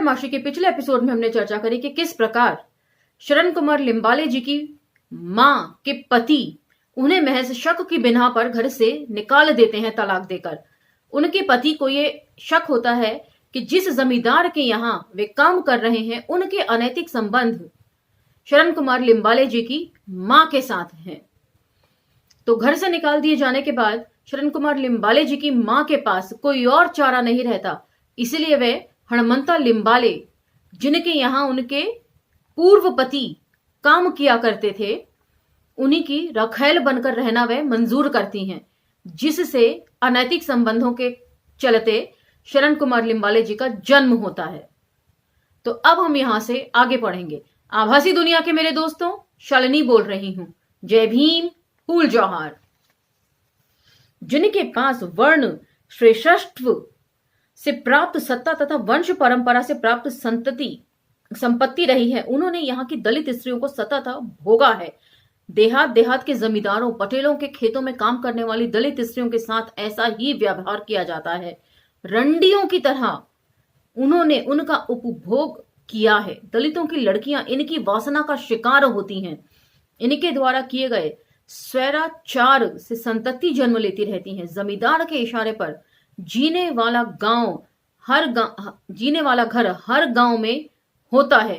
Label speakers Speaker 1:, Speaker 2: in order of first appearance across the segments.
Speaker 1: मासी के पिछले एपिसोड में हमने चर्चा करी कि किस प्रकार शरण कुमार लिम्बाले जी की मां के पति उन्हें महज शक की बिना पर घर से निकाल देते हैं तलाक देकर। उनके पति को ये शक होता है कि जिस जमींदार के यहां वे काम कर रहे हैं उनके अनैतिक संबंध शरण कुमार लिम्बाले जी की मां के साथ हैं। तो घर से निकाल दिए जाने के बाद शरण कुमार लिम्बाले जी की मां के पास कोई और चारा नहीं रहता, इसलिए वे हणमंता लिम्बाले, जिनके यहां उनके पूर्व पति काम किया करते थे, उन्हीं की रखैल बनकर रहना वे मंजूर करती हैं, जिससे अनैतिक संबंधों के चलते शरण कुमार लिम्बाले जी का जन्म होता है। तो अब हम यहां से आगे पढ़ेंगे। आभासी दुनिया के मेरे दोस्तों, शालिनी बोल रही हूं। जय भीम, फूल जौहार। जिनके पास वर्ण श्रेष्ठत्व से प्राप्त सत्ता तथा वंश परंपरा से प्राप्त संपत्ति रही है, उन्होंने यहाँ की दलित स्त्रियों को सतत भोगा है। देहात देहात के जमींदारों, पटेलों के खेतों में काम करने वाली दलित स्त्रियों के साथ ऐसा ही व्यवहार किया जाता है। रंडियों की तरह उन्होंने उनका उपभोग किया है। दलितों की लड़कियां इनकी वासना का शिकार होती हैं। इनके द्वारा किए गए स्वैराचार से संतति जन्म लेती रहती हैं। जमींदार के इशारे पर जीने वाला घर हर गांव में होता है।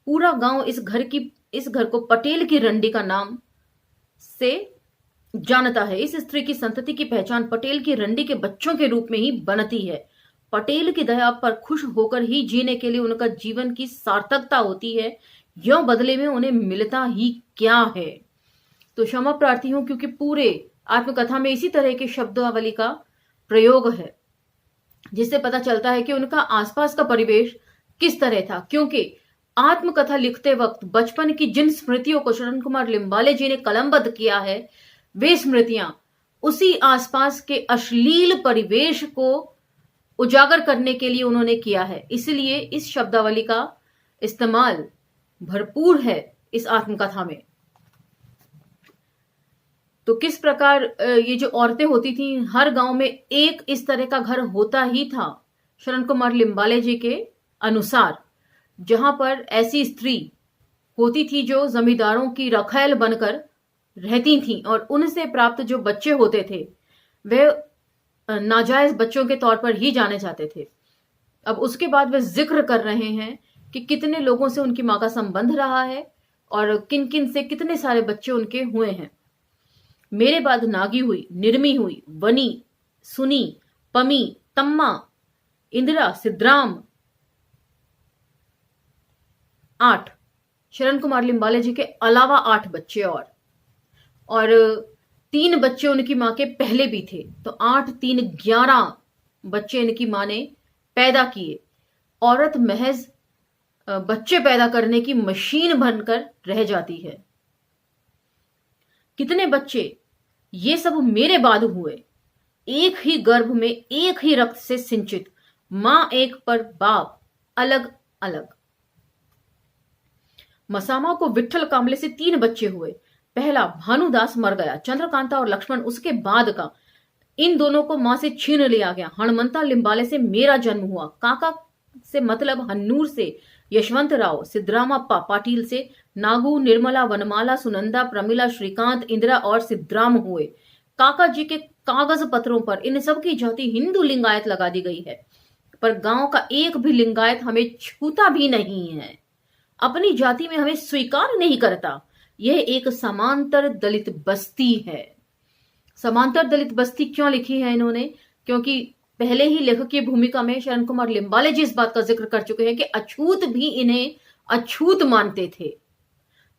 Speaker 1: पूरा गांव इस घर को पटेल की रंडी का नाम से जानता है। इस स्त्री की संतति की पहचान पटेल की रंडी के बच्चों के रूप में ही बनती है। पटेल की दया पर खुश होकर ही जीने के लिए उनका जीवन की सार्थकता होती है। यों बदले में उन्हें मिलता ही क्या है। तो क्षमा प्रार्थी हूं, क्योंकि पूरे आत्मकथा में इसी तरह के शब्दावली का प्रयोग है, जिससे पता चलता है कि उनका आसपास का परिवेश किस तरह था। क्योंकि आत्मकथा लिखते वक्त बचपन की जिन स्मृतियों को शरण कुमार लिम्बाले जी ने कलमबद्ध किया है, वे स्मृतियां उसी आसपास के अश्लील परिवेश को उजागर करने के लिए उन्होंने किया है। इसलिए इस शब्दावली का इस्तेमाल भरपूर है इस आत्मकथा में। तो किस प्रकार ये जो औरतें होती थी, हर गांव में एक इस तरह का घर होता ही था शरण कुमार लिम्बाले जी के अनुसार, जहां पर ऐसी स्त्री होती थी जो जमींदारों की रखैल बनकर रहती थी और उनसे प्राप्त जो बच्चे होते थे वे नाजायज बच्चों के तौर पर ही जाने जाते थे। अब उसके बाद वे जिक्र कर रहे हैं कि कितने लोगों से उनकी मां का संबंध रहा है और किन किन से कितने सारे बच्चे उनके हुए हैं। मेरे बाद नागी हुई, निर्मी हुई, वनी, सुनी, पमी, तम्मा, इंदिरा, सिद्धराम, 8 शरण कुमार लिम्बाले जी के अलावा 8 बच्चे और 3 बच्चे उनकी मां के पहले भी थे। तो 8 3 11 बच्चे इनकी मां ने पैदा किए। औरत महज बच्चे पैदा करने की मशीन बनकर रह जाती है। कितने बच्चे, ये सब मेरे बाद हुए, एक ही गर्भ में, एक ही रक्त से सिंचित, मां एक पर बाप अलग अलग। मसामा को विट्ठल कामले से 3 बच्चे हुए। पहला भानुदास मर गया, चंद्रकांता और लक्ष्मण उसके बाद का। इन दोनों को मां से छीन लिया गया। हणमंता लिम्बाले से मेरा जन्म हुआ। काका से मतलब हन्नूर से यशवंत राव, सिद्धरामप्पा पाटिल से नागू, निर्मला, वनमाला, सुनंदा, प्रमिला, श्रीकांत, इंदिरा और सिद्धराम हुए। काका जी के कागज पत्रों पर इन सब की जाति हिंदू लिंगायत लगा दी गई है, पर गांव का एक भी लिंगायत हमें छूता भी नहीं है, अपनी जाति में हमें स्वीकार नहीं करता। यह एक समांतर दलित बस्ती है। समांतर दलित बस्ती क्यों लिखी है इन्होंने? क्योंकि पहले ही लेखक की भूमिका में शरण कुमार लिम्बाले जी इस बात का जिक्र कर चुके हैं कि अछूत भी इन्हें अछूत मानते थे,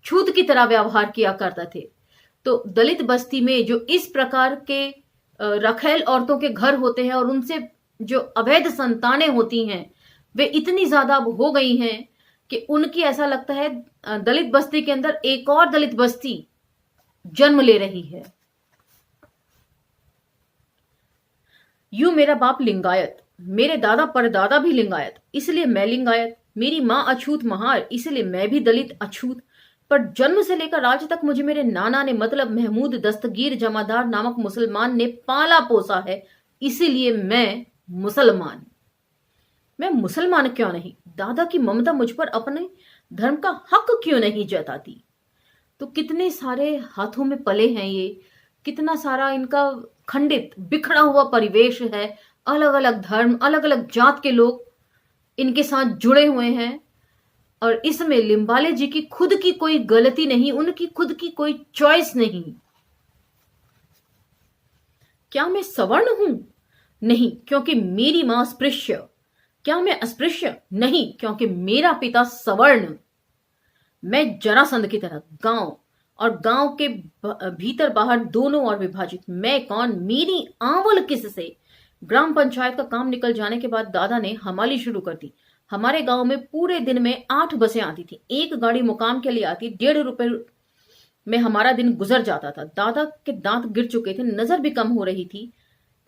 Speaker 1: छूत की तरह व्यवहार किया करते थे। तो दलित बस्ती में जो इस प्रकार के रखैल औरतों के घर होते हैं और उनसे जो अवैध संतानें होती हैं, वे इतनी ज्यादा हो गई हैं कि उनकी ऐसा लगता है दलित बस्ती के अंदर एक और दलित बस्ती जन्म ले रही है। यूं मेरा बाप लिंगायत, मेरे दादा परदादा भी लिंगायत, इसलिए मैं लिंगायत। मेरी मां अछूत महार, इसलिए मैं भी दलित अछूत। पर जन्म से लेकर आज तक मुझे मेरे नाना ने मतलब महमूद दस्तगीर जमादार नामक मुसलमान ने पाला पोसा है, इसीलिए मैं मुसलमान। मैं मुसलमान क्यों नहीं? दादा की ममता मुझ पर अपने धर्म का हक क्यों नहीं जताती? तो कितने सारे हाथों में पले हैं ये, कितना सारा इनका खंडित बिखरा हुआ परिवेश है। अलग अलग धर्म, अलग अलग जात के लोग इनके साथ जुड़े हुए हैं, और इसमें लिम्बाले जी की खुद की कोई गलती नहीं, उनकी खुद की कोई चॉइस नहीं। क्या मैं सवर्ण हूं? नहीं, क्योंकि मेरी मां अस्पृश्य। क्या मैं अस्पृश्य? नहीं, क्योंकि मेरा पिता सवर्ण। मैं जरासंध की तरह गांव और गांव के भीतर बाहर दोनों ओर विभाजित। मैं कौन? मेरी आंवल किससे? ग्राम पंचायत का काम निकल जाने के बाद दादा ने हमाली शुरू कर दी। हमारे गांव में पूरे दिन में 8 बसें आती थी। एक गाड़ी मुकाम के लिए आती, 1.5 रुपए में हमारा दिन गुजर जाता था। दादा के दांत गिर चुके थे, नजर भी कम हो रही थी,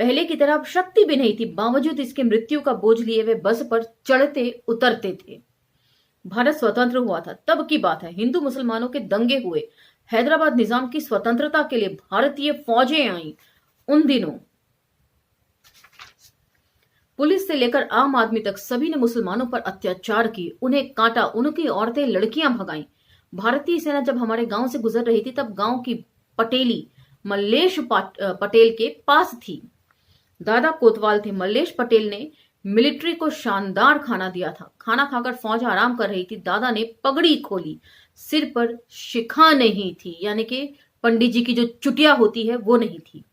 Speaker 1: पहले की तरह अब शक्ति भी नहीं थी। बावजूद इसके मृत्यु का बोझ लिए वे बस पर चढ़ते उतरते थे। भारत स्वतंत्र हुआ था, तब की बात है। हिंदू मुसलमानों के दंगे हुए। हैदराबाद निजाम की स्वतंत्रता के लिए भारतीय फौजें आईं। उन दिनों पुलिस से लेकर आम आदमी तक सभी ने मुसलमानों पर अत्याचार किए, उन्हें काटा, उनकी औरतें लड़कियां भगाईं। भारतीय सेना जब हमारे गांव से गुजर रही थी तब गांव की पटेली मल्लेश पटेल के पास थी। दादा कोतवाल थे। मल्लेश पटेल ने मिलिट्री को शानदार खाना दिया था। खाना खाकर फौज आराम कर रही थी। दादा ने पगड़ी खोली, सिर पर शिखा नहीं थी, यानी कि पंडित जी की जो चुटिया होती है वो नहीं थी।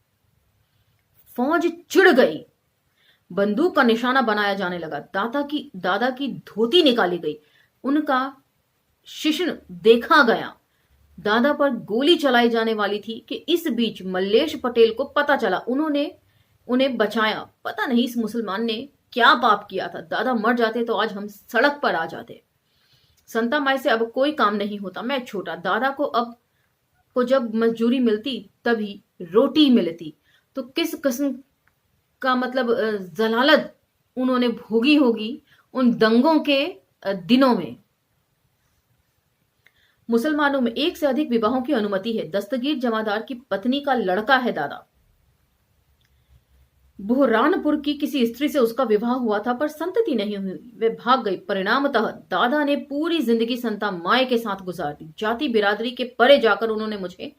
Speaker 1: फौज चिढ़ गई, बंदूक का निशाना बनाया जाने लगा। दादा की धोती निकाली गई, उनका शिश्न देखा गया। दादा पर गोली चलाई जाने वाली थी कि इस बीच मल्लेश पटेल को पता चला। उन्होंने उन्हें बचाया। पता नहीं इस मुसलमान ने क्या पाप किया था। दादा मर जाते तो आज हम सड़क पर आ जाते। संता माई से अब कोई काम नहीं होता। मैं छोटा, दादा को जब मजदूरी मिलती तभी रोटी मिलती। तो किस किस्म का मतलब जलालत उन्होंने भोगी होगी उन दंगों के दिनों में। मुसलमानों में 1 से अधिक विवाहों की अनुमति है। दस्तगीर जमादार की पत्नी का लड़का है दादा। बुहरानपुर की किसी स्त्री से उसका विवाह हुआ था, पर संतति नहीं हुई, वे भाग गई। परिणामतः दादा ने पूरी जिंदगी संता माए के साथ गुजार दी। जाति बिरादरी के परे जाकर उन्होंने मुझे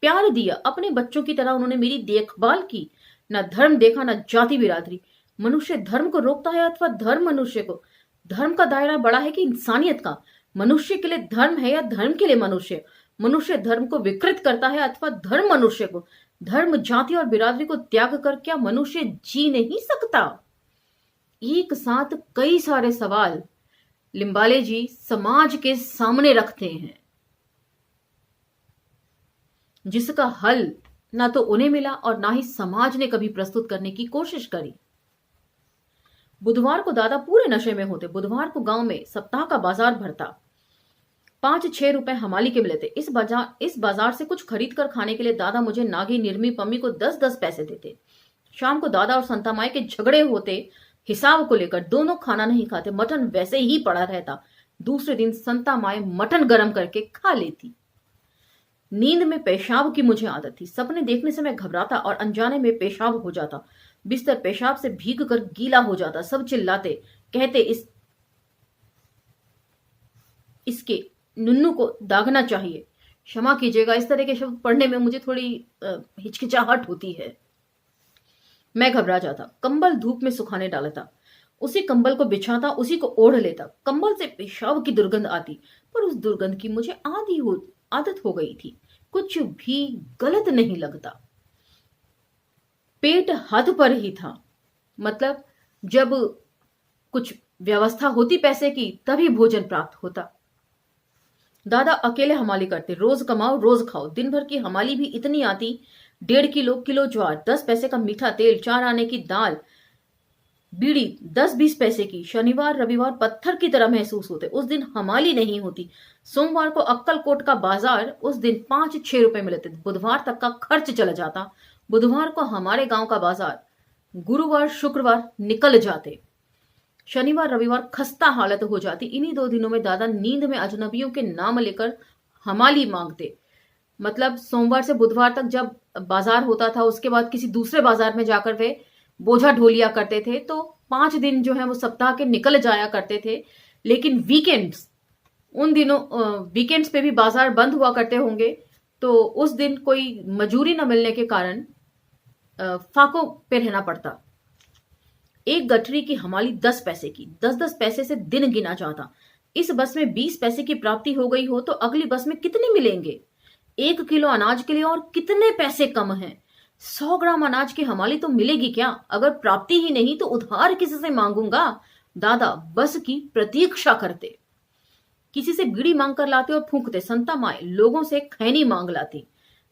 Speaker 1: प्यार दिया, अपने बच्चों की तरह उन्होंने मेरी देखभाल की। न धर्म देखा, न जाति बिरादरी। मनुष्य धर्म को रोकता है अथवा धर्म मनुष्य को? धर्म का दायरा बड़ा है कि इंसानियत का? मनुष्य के लिए धर्म है या धर्म के लिए मनुष्य? मनुष्य धर्म को विकृत करता है अथवा धर्म मनुष्य को? धर्म, जाति और बिरादरी को त्याग कर क्या मनुष्य जी नहीं सकता? एक साथ कई सारे सवाल लिम्बाले जी समाज के सामने रखते हैं, जिसका हल ना तो उन्हें मिला और ना ही समाज ने कभी प्रस्तुत करने की कोशिश करी। बुधवार को दादा पूरे नशे में होते। बुधवार को गांव में सप्ताह का बाजार भरता। 5-6 रुपए हमाली के मिलते। इस बाजार से कुछ खरीद कर खाने के लिए दादा मुझे, नागी, निर्मी, पम्मी को 10-10 पैसे देते। शाम को दादा और संतामाई के झगड़े होते हिसाब को लेकर। दोनों खाना नहीं खाते, मटन वैसे ही पड़ा रहता। दूसरे दिन संतामाई मटन गरम करके खा लेती। नींद में पेशाब की मुझे आदत थी। सपने देखने से मैं घबराता और अनजाने में पेशाब हो जाता। बिस्तर पेशाब से भीग कर गीला हो जाता। सब चिल्लाते, कहते इसके नुन्नू को दागना चाहिए। क्षमा कीजिएगा, इस तरह के शब्द पढ़ने में मुझे थोड़ी हिचकिचाहट होती है। मैं घबरा जाता। कंबल धूप में सुखाने डालता, उसी कंबल को बिछाता, उसी को ओढ़ लेता। कंबल से पेशाब की दुर्गंध आती, पर उस दुर्गंध की मुझे आदत हो गई थी। कुछ भी गलत नहीं लगता। पेट हाथ पर ही था, मतलब जब कुछ व्यवस्था होती पैसे की तभी भोजन प्राप्त होता। दादा अकेले हमाली करते। रोज कमाओ रोज खाओ। दिन भर की हमाली भी इतनी आती, 1.5 किलो ज्वार, 10 पैसे का मीठा तेल, 4 आने की दाल, बीड़ी 10-20 पैसे की। शनिवार रविवार पत्थर की तरह महसूस होते। उस दिन हमाली नहीं होती। सोमवार को अक्कलकोट का बाजार, उस दिन 5-6 रुपए मिलते। बुधवार तक का खर्च चला जाता। बुधवार को हमारे गांव का बाजार, गुरुवार शुक्रवार निकल जाते। शनिवार रविवार खस्ता हालत हो जाती। इन्हीं 2 दिनों में दादा नींद में अजनबियों के नाम लेकर हमाली मांगते। मतलब सोमवार से बुधवार तक जब बाजार होता था, उसके बाद किसी दूसरे बाजार में जाकर वे बोझा ढो लिया करते थे। तो 5 दिन जो है वो सप्ताह के निकल जाया करते थे। लेकिन वीकेंड्स, उन दिनों वीकेंड्स पे भी बाजार बंद हुआ करते होंगे, तो उस दिन कोई मजूरी न मिलने के कारण फाकों पे रहना पड़ता। एक गठरी की हमाली 10 पैसे की, 10-10 पैसे से दिन गिना जाता। इस बस में 20 पैसे की प्राप्ति हो गई हो तो अगली बस में कितने मिलेंगे? 1 किलो अनाज के लिए और कितने पैसे कम हैं? 100 ग्राम अनाज की हमाली तो मिलेगी क्या? अगर प्राप्ति ही नहीं तो उधार किसी से मांगूंगा? दादा बस की प्रतीक्षा करते, किसी से बीड़ी मांग कर लाते और फूंकते। संता माए लोगों से खैनी मांग लाती।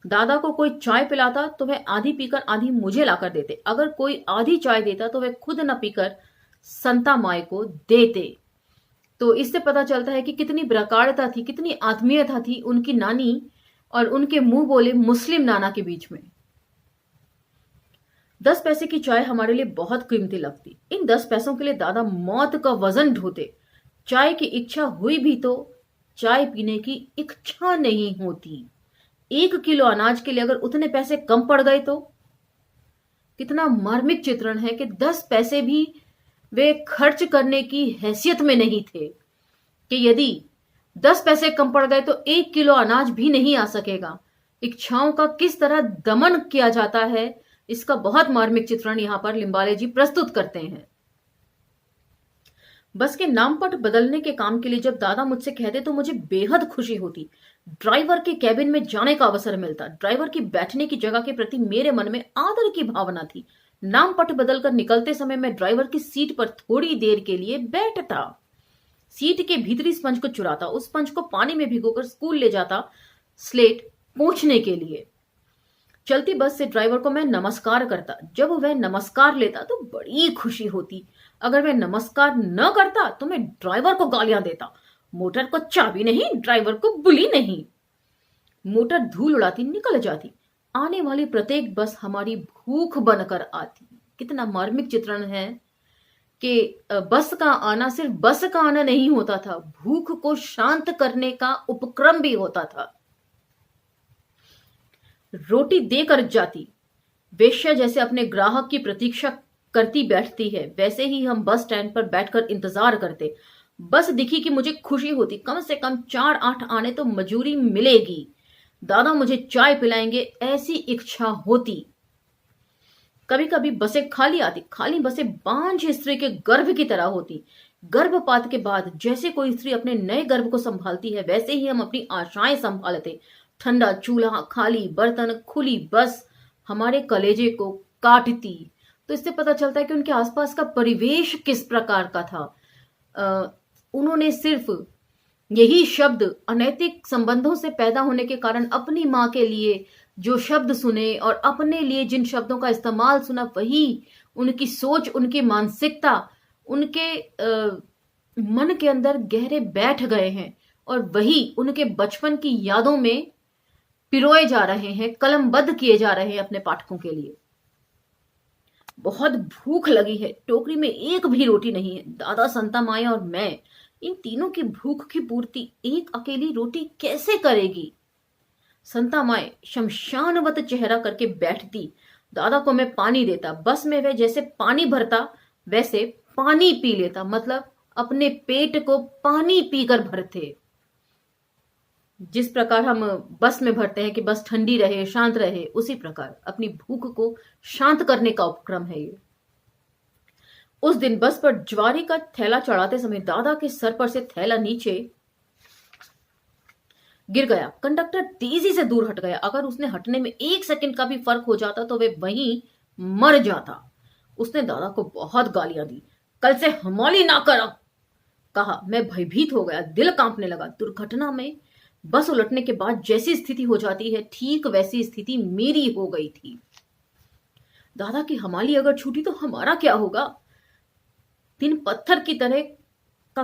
Speaker 1: दादा को कोई चाय पिलाता तो वह आधी पीकर आधी मुझे लाकर देते। अगर कोई आधी चाय देता तो वह खुद न पीकर संता माए को देते। तो इससे पता चलता है कि कितनी प्रगाढ़ता थी, कितनी आत्मीयता थी उनकी नानी और उनके मुंह बोले मुस्लिम नाना के बीच में। 10 पैसे की चाय हमारे लिए बहुत कीमती लगती। इन 10 पैसों के लिए दादा मौत का वजन ढोते। चाय की इच्छा हुई भी तो चाय पीने की इच्छा नहीं होती। 1 किलो अनाज के लिए अगर उतने पैसे कम पड़ गए तो कितना मार्मिक चित्रण है कि 10 पैसे भी वे खर्च करने की हैसियत में नहीं थे, कि यदि 10 पैसे कम पड़ गए तो 1 किलो अनाज भी नहीं आ सकेगा। इच्छाओं का किस तरह दमन किया जाता है, इसका बहुत मार्मिक चित्रण यहां पर लिम्बाले जी प्रस्तुत करते हैं। बस के नाम पट बदलने के काम के लिए जब दादा मुझसे कहते तो मुझे बेहद खुशी होती। ड्राइवर के कैबिन में जाने का अवसर मिलता। ड्राइवर की बैठने की जगह के प्रति मेरे मन में आदर की भावना थी। नाम पट बदलकर निकलते समय मैं ड्राइवर की सीट पर थोड़ी देर के लिए बैठता। सीट के भीतरी स्पंज को चुराता, उस स्पंज को पानी में भिगोकर स्कूल ले जाता स्लेट पोंछने के लिए। चलती बस से ड्राइवर को मैं नमस्कार करता। जब वह नमस्कार लेता तो बड़ी खुशी होती। अगर वह नमस्कार न करता तो मैं ड्राइवर को गालियां देता। मोटर को चाबी नहीं, ड्राइवर को बुली नहीं। मोटर धूल उड़ाती निकल जाती। आने वाली प्रत्येक बस हमारी भूख बनकर आती। कितना मार्मिक चित्रण है कि बस का आना सिर्फ बस का आना नहीं होता था, भूख को शांत करने का उपक्रम भी होता था। रोटी देकर जाती। वेश्या जैसे अपने ग्राहक की प्रतीक्षा करती बैठती है, वैसे ही हम बस स्टैंड पर बैठकर इंतजार करते। बस दिखी कि मुझे खुशी होती। कम से कम 4-8 आने तो मजूरी मिलेगी। दादा मुझे चाय पिलाएंगे, ऐसी इच्छा होती। कभी कभी बसें खाली आती। खाली बसें बांझ स्त्री के गर्भ की तरह होती। गर्भपात के बाद जैसे कोई स्त्री अपने नए गर्भ को संभालती है, वैसे ही हम अपनी आशाएं संभालते। ठंडा चूल्हा, खाली बर्तन, खुली बस हमारे कलेजे को काटती। तो इससे पता चलता है कि उनके आसपास का परिवेश किस प्रकार का था। उन्होंने सिर्फ यही शब्द अनैतिक संबंधों से पैदा होने के कारण अपनी मां के लिए जो शब्द सुने और अपने लिए जिन शब्दों का इस्तेमाल सुना, वही उनकी सोच, उनकी मानसिकता, उनके मन के अंदर गहरे बैठ गए हैं और वही उनके बचपन की यादों में पिरोए जा रहे हैं, कलमबद्ध किए जा रहे हैं अपने पाठकों के लिए। बहुत भूख लगी है, टोकरी में एक भी रोटी नहीं है। दादा, संता माए और मैं, इन तीनों की भूख की पूर्ति एक अकेली रोटी कैसे करेगी? संता माए शमशानवत चेहरा करके बैठती। दादा को मैं पानी देता। बस में वह जैसे पानी भरता वैसे पानी पी लेता, मतलब अपने पेट को पानी पीकर भरते। जिस प्रकार हम बस में भरते हैं कि बस ठंडी रहे, शांत रहे, उसी प्रकार अपनी भूख को शांत करने का उपक्रम है ये। उस दिन बस पर ज्वारी का थैला चढ़ाते समय दादा के सर पर से थैला नीचे गिर गया। कंडक्टर तेजी से दूर हट गया। अगर उसने हटने में 1 सेकंड का भी फर्क हो जाता तो वे वहीं मर जाता। उसने दादा को बहुत गालियां दी। कल से हमाली ना करो, कहा। मैं भयभीत हो गया, दिल कांपने लगा। दुर्घटना में बस उलटने के बाद जैसी स्थिति हो जाती है, ठीक वैसी स्थिति मेरी हो गई थी। दादा की हमाली अगर छूटी तो हमारा क्या होगा? दिन पत्थर की तरह का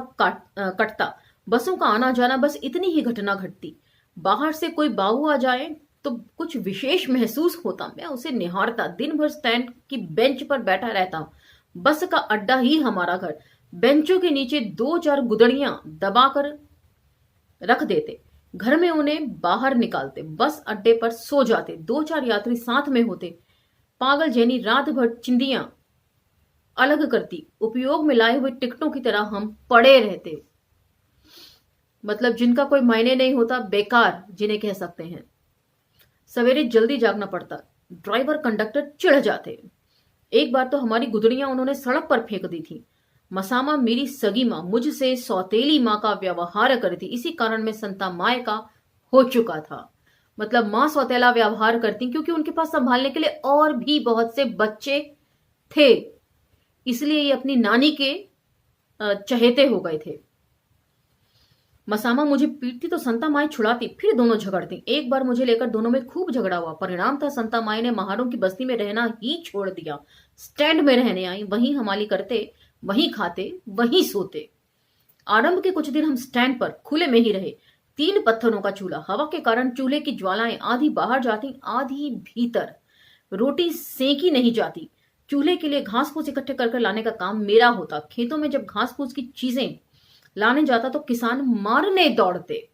Speaker 1: कटता। बसों का आना जाना, बस इतनी ही घटना घटती। बाहर से कोई बाबू आ जाए तो कुछ विशेष महसूस होता। मैं उसे निहारता। दिन भर स्टैंड की बेंच पर बैठा रहता। बस का अड्डा ही हमारा घर। बेंचों के नीचे 2-4 गुदड़ियां दबाकर रख देते। घर में उन्हें बाहर निकालते। बस अड्डे पर सो जाते। 2-4 यात्री साथ में होते। पागल जैनी रात भर चिंदियां अलग करती, उपयोग में लाए हुए टिकटों की तरह हम पड़े रहते। मतलब जिनका कोई मायने नहीं होता, बेकार जिन्हें कह सकते हैं। सवेरे जल्दी जागना पड़ता, ड्राइवर कंडक्टर चिढ़ जाते। एक बार तो हमारी गुदड़ियां उन्होंने सड़क पर फेंक दी थी। मसामा मेरी सगी माँ मुझसे सौतेली माँ का व्यवहार करती, इसी कारण मैं संता माए का हो चुका था। मतलब माँ सौतेला व्यवहार करती क्योंकि उनके पास संभालने के लिए और भी बहुत से बच्चे थे, इसलिए ये अपनी नानी के चहेते हो गए थे। मसामा मुझे पीटती तो संता माई छुड़ाती, फिर दोनों झगड़ती। एक बार मुझे लेकर दोनों में खूब झगड़ा हुआ। परिणाम था संता माई ने महारों की बस्ती में रहना ही छोड़ दिया। स्टैंड में रहने आई, वहीं हमाली करते, वहीं खाते, वहीं सोते। आरंभ के कुछ दिन हम स्टैंड पर खुले में ही रहे। 3 पत्थरों का चूल्हा, हवा के कारण चूल्हे की ज्वालाएं आधी बाहर जाती, आधी भीतर। रोटी सेंकी नहीं जाती। चूल्हे के लिए घास फूस इकट्ठे कर लाने का काम मेरा होता। खेतों में जब घास फूस की चीजें लाने जाता तो किसान मारने दौड़ते,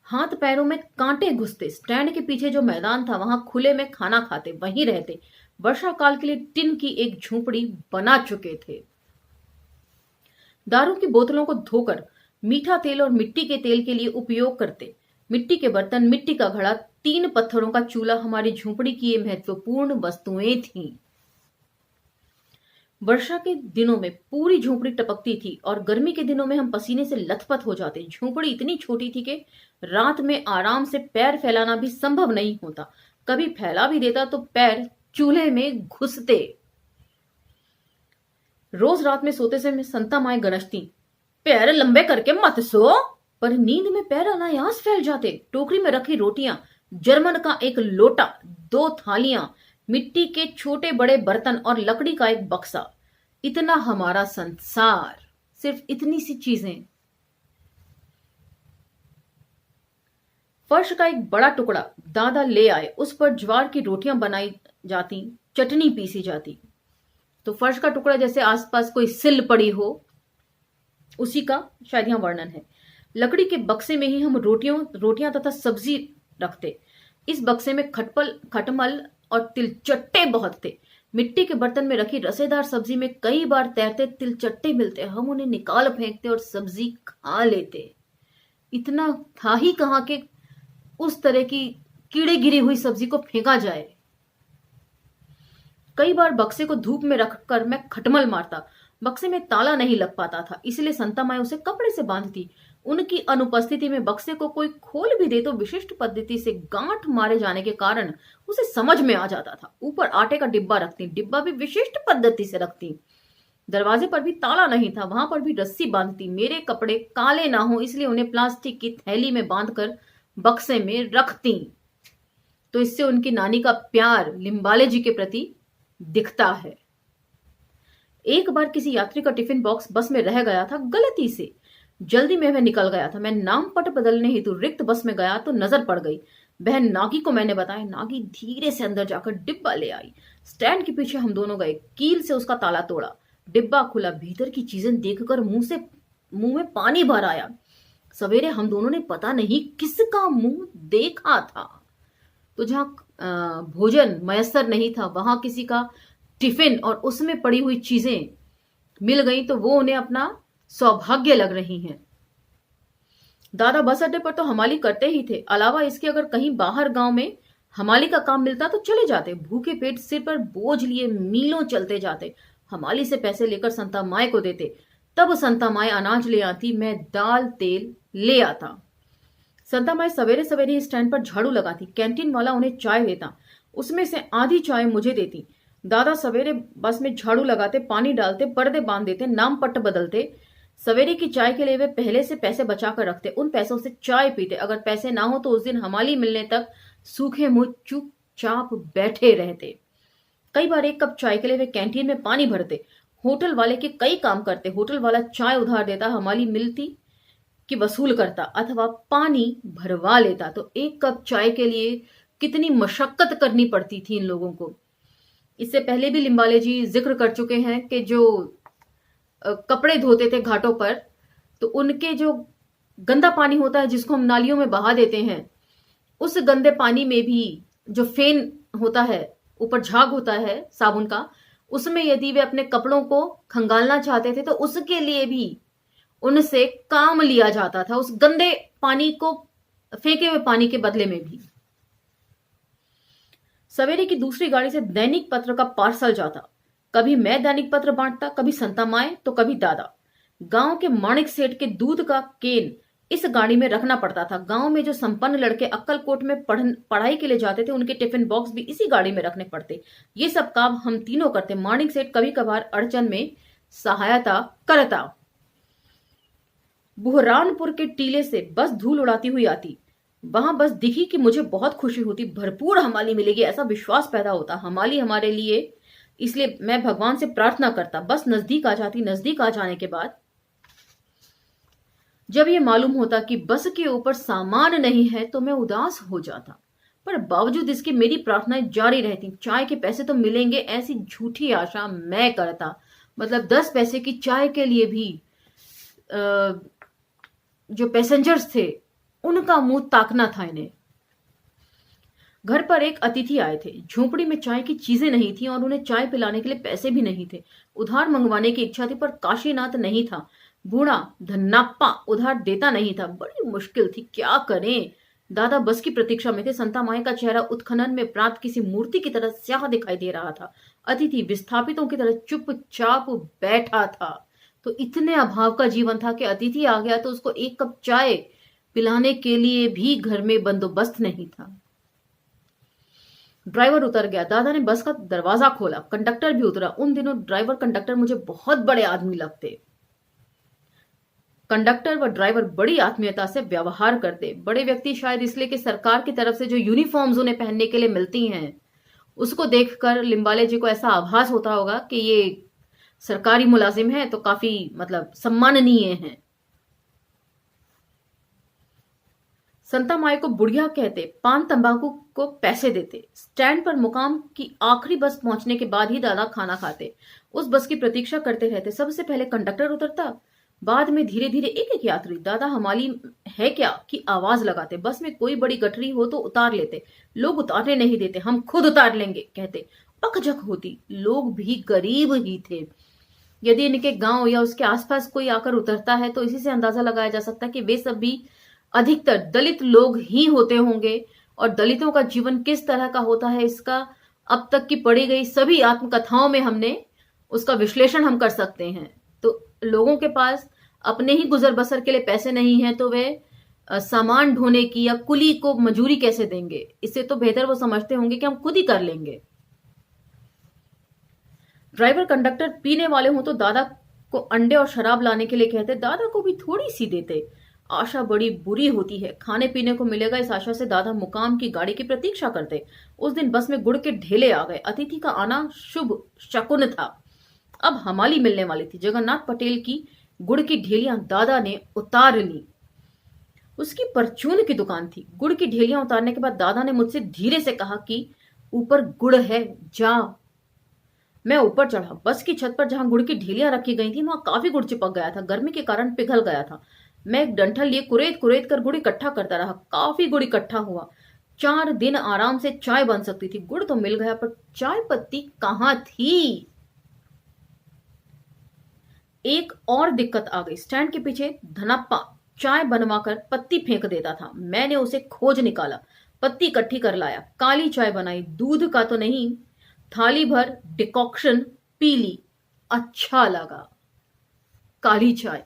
Speaker 1: हाथ पैरों में कांटे घुसते। स्टैंड के पीछे जो मैदान था वहां खुले में खाना खाते, वहीं रहते। वर्षा काल के लिए टिन की एक झोपड़ी बना चुके थे। दारू की बोतलों को धोकर मीठा तेल और मिट्टी के तेल के लिए उपयोग करते। मिट्टी के बर्तन, मिट्टी का घड़ा, 3 पत्थरों का चूल्हा हमारी झोपड़ी की ये महत्वपूर्ण वस्तुएं थीं। वर्षा के दिनों में पूरी झोपड़ी टपकती थी और गर्मी के दिनों में हम पसीने से लथपथ हो जाते। झोपड़ी इतनी छोटी थी कि रात में आराम से पैर फैलाना भी संभव नहीं होता। कभी फैला भी देता तो पैर चूल्हे में घुसते। रोज रात में सोते समय संता माए गरजती, पैर लंबे करके मत सो। पर नींद में पैर अनायास फैल जाते। टोकरी में रखी रोटियां, जर्मन का एक लोटा, 2 थालियां, मिट्टी के छोटे बड़े बर्तन और लकड़ी का एक बक्सा, इतना हमारा संसार, सिर्फ इतनी सी चीजें। फर्श का एक बड़ा टुकड़ा दादा ले आए, उस पर ज्वार की रोटियां बनाई जाती, चटनी पीसी जाती। तो फर्श का टुकड़ा जैसे आसपास कोई सिल पड़ी हो, उसी का शायद यहां वर्णन है। लकड़ी के बक्से में ही हम रोटियां तथा सब्जी रखते। इस बक्से में खटमल और तिलचट्टे बहुत थे। मिट्टी के बर्तन में रखी रसेदार सब्जी में कई बार तैरते तिलचट्टे मिलते। हम उन्हें निकाल फेंकते और सब्जी खा लेते। इतना था ही कहां कि उस तरह की कीड़े गिरी हुई सब्जी को फेंका जाए। कई बार बक्से को धूप में रखकर मैं खटमल मारता। बक्से में ताला नहीं लग पाता था, इसलिए संता माई उसे कपड़े से बांधती। उनकी अनुपस्थिति में बक्से को कोई खोल भी दे तो विशिष्ट पद्धति से गांठ मारे जाने के कारण उसे समझ में आ जाता था। ऊपर आटे का डिब्बा रखती, डिब्बा भी विशिष्ट पद्धति से रखती। दरवाजे पर भी ताला नहीं था, वहां पर भी रस्सी बांधती। मेरे कपड़े काले ना हो इसलिए उन्हें प्लास्टिक की थैली में बांधकर बक्से में रखती। तो इससे उनकी नानी का प्यार लिम्बाले जी के प्रति दिखता है। एक बार किसी यात्री का टिफिन बॉक्स बस में रह गया था गलती से। जल्दी में वह निकल गया था। मैं नाम पट बदलने हेतु रिक्त बस में गया तो नजर पड़ गई। बहन नागी को मैंने बताया। नागी धीरे से अंदर जाकर डिब्बा ले आई। स्टैंड के पीछे हम दोनों गए। कील से उसका ताला तोड़ा, डिब्बा खुला। भीतर की चीजें देखकर मुंह में पानी भर आया। सवेरे हम दोनों ने पता नहीं किसका मुंह देखा था। तो जहां भोजन मयसर नहीं था वहां किसी का टिफिन और उसमें पड़ी हुई चीजें मिल गई तो वो उन्हें अपना सौभाग्य लग रही हैं। दादा बस अड्डे पर तो हमाली करते ही थे। अलावा इसके अगर कहीं बाहर गांव में हमाली का काम मिलता तो चले जाते। भूखे पेट सिर पर बोझ लिए मीलों चलते जाते। हमाली से पैसे लेकर संता माए को देते। तब संता माए अनाज ले आती, मैं दाल तेल ले आता। संता माए सवेरे सवेरे स्टैंड पर झाड़ू लगाती। कैंटीन वाला उन्हें चाय देता, उसमें से आधी चाय मुझे देती। दादा सवेरे बस में झाड़ू लगाते, पानी डालते, पर्दे बांध देते, नाम पट्ट बदलते। सवेरे की चाय के लिए वे पहले से पैसे बचा कर रखते। उन पैसों से चाय पीते। अगर पैसे ना हो तो उस दिन हमाली मिलने तक सूखे मुंह चुपचाप बैठे रहते। कई बार 1 कप चाय के लिए वे कैंटीन में पानी भरते। होटल वाले के कई काम करते। होटल वाला चाय उधार देता, हमाली मिलती कि वसूल करता अथवा पानी भरवा लेता। तो 1 कप चाय के लिए कितनी मशक्कत करनी पड़ती थी इन लोगों को। इससे पहले भी लिम्बाले जी जिक्र कर चुके हैं कि जो कपड़े धोते थे घाटों पर, तो उनके जो गंदा पानी होता है जिसको हम नालियों में बहा देते हैं, उस गंदे पानी में भी जो फेन होता है, ऊपर झाग होता है साबुन का, उसमें यदि वे अपने कपड़ों को खंगालना चाहते थे तो उसके लिए भी उनसे काम लिया जाता था, उस गंदे पानी को, फेंके हुए पानी के बदले में भी। सवेरे की दूसरी गाड़ी से दैनिक पत्र का पार्सल जाता। कभी मैं दैनिक पत्र बांटता, कभी संता माए तो कभी दादा। गांव के माणिक सेठ के दूध का केन इस गाड़ी में रखना पड़ता था। गांव में जो संपन्न लड़के अक्कलकोट में पढ़ाई के लिए जाते थे, उनके टिफिन बॉक्स भी इसी गाड़ी में रखने पड़ते। ये सब काम हम तीनों करते। माणिक सेठ कभी कभार अड़चन में सहायता करता। बुहरानपुर के टीले से बस धूल उड़ाती हुई आती। वहां बस दिखी कि मुझे बहुत खुशी होती। भरपूर हमाली मिलेगी ऐसा विश्वास पैदा होता। हमाली हमारे लिए, इसलिए मैं भगवान से प्रार्थना करता। बस नजदीक आ जाती। नजदीक आ जाने के बाद जब यह मालूम होता कि बस के ऊपर सामान नहीं है तो मैं उदास हो जाता, पर बावजूद इसके मेरी प्रार्थनाएं जारी रहती। चाय के पैसे तो मिलेंगे ऐसी झूठी आशा मैं करता। मतलब 10 पैसे की चाय के लिए भी जो पैसेंजर्स थे उनका मुंह ताकना था इन्हें। घर पर एक अतिथि आए थे। झोपड़ी में चाय की चीजें नहीं थी और उन्हें चाय पिलाने के लिए पैसे भी नहीं थे। उधार मंगवाने की इच्छा थी पर काशीनाथ नहीं था। बूढ़ा धन्नाप्पा उधार देता नहीं था। बड़ी मुश्किल थी, क्या करें। दादा बस की प्रतीक्षा में थे। संता माई का चेहरा उत्खनन में प्राप्त किसी मूर्ति की तरह स्याह दिखाई दे रहा था। अतिथि विस्थापितों की तरह चुपचाप बैठा था। तो इतने अभाव का जीवन था कि अतिथि आ गया तो उसको एक कप चाय पिलाने के लिए भी घर में बंदोबस्त नहीं था। ड्राइवर उतर गया। दादा ने बस का दरवाजा खोला। कंडक्टर भी उतरा। उन दिनों ड्राइवर कंडक्टर मुझे बहुत बड़े आदमी लगते। कंडक्टर व ड्राइवर बड़ी आत्मीयता से व्यवहार करते। बड़े व्यक्ति शायद इसलिए कि सरकार की तरफ से जो यूनिफॉर्म्स उन्हें पहनने के लिए मिलती हैं उसको देखकर लिम्बाले जी को ऐसा आभास होता होगा कि ये सरकारी मुलाजिम है तो काफी मतलब सम्माननीय है। संता माई को बुढ़िया कहते। पान तंबाकू को पैसे देते। स्टैंड पर मुकाम की आखिरी बस पहुंचने के बाद ही दादा खाना खाते। उस बस की प्रतीक्षा करते रहते। सबसे पहले कंडक्टर उतरता, बाद में धीरे धीरे एक एक यात्री। दादा हमारी है क्या की आवाज लगाते। बस में कोई बड़ी गठरी हो तो उतार लेते। लोग उतारने नहीं देते। हम खुद उतार लेंगे कहते। पकझक होती। लोग भी गरीब ही थे। यदि इनके गांव या उसके आसपास कोई आकर उतरता है तो इसी से अंदाजा लगाया जा सकता है कि वे सब भी अधिकतर दलित लोग ही होते होंगे। और दलितों का जीवन किस तरह का होता है इसका अब तक की पढ़ी गई सभी आत्मकथाओं में हमने उसका विश्लेषण हम कर सकते हैं। तो लोगों के पास अपने ही गुजर बसर के लिए पैसे नहीं है तो वे सामान ढोने की या कुली को मजूरी कैसे देंगे। इससे तो बेहतर वो समझते होंगे कि हम खुद ही कर लेंगे। ड्राइवर कंडक्टर पीने वाले हो तो दादा को अंडे और शराब लाने के लिए कहते। दादा को भी थोड़ी सी देते। आशा बड़ी बुरी होती है। खाने पीने को मिलेगा इस आशा से दादा मुकाम की गाड़ी की प्रतीक्षा करते। उस दिन बस में गुड़ के ढेले आ गए। अतिथि का आना शुभ शकुन था। अब हमाली मिलने वाली थी। जगन्नाथ पटेल की गुड़ की ढेलियां दादा ने उतार ली। उसकी परचून की दुकान थी। गुड़ की ढेलियां उतारने के बाद दादा ने मुझसे धीरे से कहा कि ऊपर गुड़ है, जा। मैं ऊपर चढ़ा। बस की छत पर जहां गुड़ की ढेलियां रखी गई थी वहां काफी गुड़ चिपक गया था। गर्मी के कारण पिघल गया था। मैं एक डंठल लिए कुरेद कुरेद कर गुड़ इकट्ठा करता रहा। काफी गुड़ इकट्ठा हुआ। 4 दिन आराम से चाय बन सकती थी। गुड़ तो मिल गया पर चाय पत्ती कहां थी। एक और दिक्कत आ गई। स्टैंड के पीछे धनप्पा चाय बनवाकर पत्ती फेंक देता था। मैंने उसे खोज निकाला, पत्ती इकट्ठी कर लाया, काली चाय बनाई। दूध का तो नहीं, थाली भर डिकॉक्शन पी ली। अच्छा लगा काली चाय।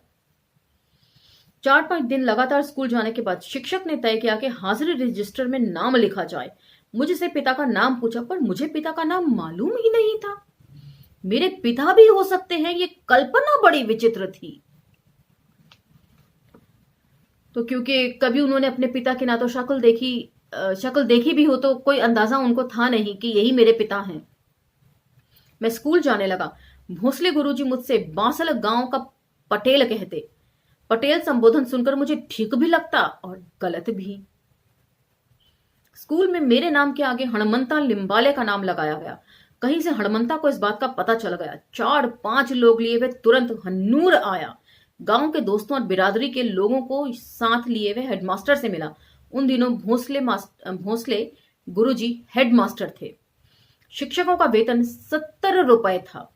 Speaker 1: 4-5 दिन लगातार स्कूल जाने के बाद शिक्षक ने तय किया कि हाजिरी रजिस्टर में नाम लिखा जाए। मुझसे पिता का नाम पूछा पर मुझे पिता का नाम मालूम ही नहीं था। मेरे पिता भी हो सकते हैं, ये कल्पना बड़ी विचित्र थी। तो क्योंकि कभी उन्होंने अपने पिता की ना तो शक्ल देखी भी हो तो कोई अंदाजा उनको था नहीं कि यही मेरे पिता हैं। मैं स्कूल जाने लगा। भोसले गुरुजी मुझसे बांसल गांव का पटेल कहते। पटेल संबोधन सुनकर मुझे ठीक भी लगता और गलत भी। स्कूल में मेरे नाम के आगे हणमंता लिम्बाले का नाम लगाया गया। कहीं से हणमंता को इस बात का पता चल गया। 4-5 लोग लिए वे तुरंत हन्नूर आया। गांव के दोस्तों और बिरादरी के लोगों को साथ लिए वे हेडमास्टर से मिला। उन दिनों भोसले गुरुजी हेडमास्टर थे। शिक्षकों का वेतन 70 रुपए था।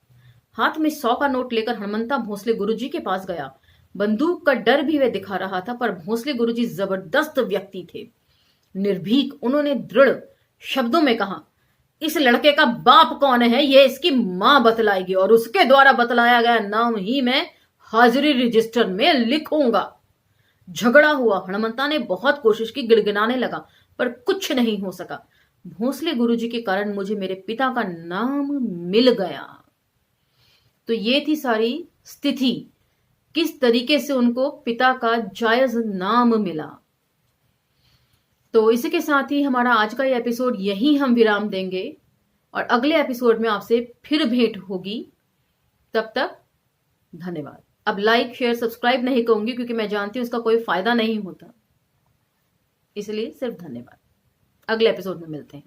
Speaker 1: हाथ में 100 का नोट लेकर हनुमंता भोसले गुरुजी के पास गया। बंदूक का डर भी वह दिखा रहा था, पर भोसले गुरुजी जबरदस्त व्यक्ति थे। निर्भीक उन्होंने दृढ़ शब्दों में कहा, इस लड़के का बाप कौन है ये इसकी मां बतलाएगी और उसके द्वारा बतलाया गया नाम ही मैं हाजिरी रजिस्टर में लिखूंगा। झगड़ा हुआ। हनुमंता ने बहुत कोशिश की, गिड़गिड़ाने लगा, पर कुछ नहीं हो सका। भोसले गुरुजी के कारण मुझे मेरे पिता का नाम मिल गया। तो ये थी सारी स्थिति, किस तरीके से उनको पिता का जायज नाम मिला। तो इसी के साथ ही हमारा आज का ये एपिसोड यही हम विराम देंगे और अगले एपिसोड में आपसे फिर भेंट होगी। तब तक धन्यवाद। अब लाइक शेयर सब्सक्राइब नहीं कहूंगी क्योंकि मैं जानती हूं इसका कोई फायदा नहीं होता, इसलिए सिर्फ धन्यवाद। अगले एपिसोड में मिलते हैं।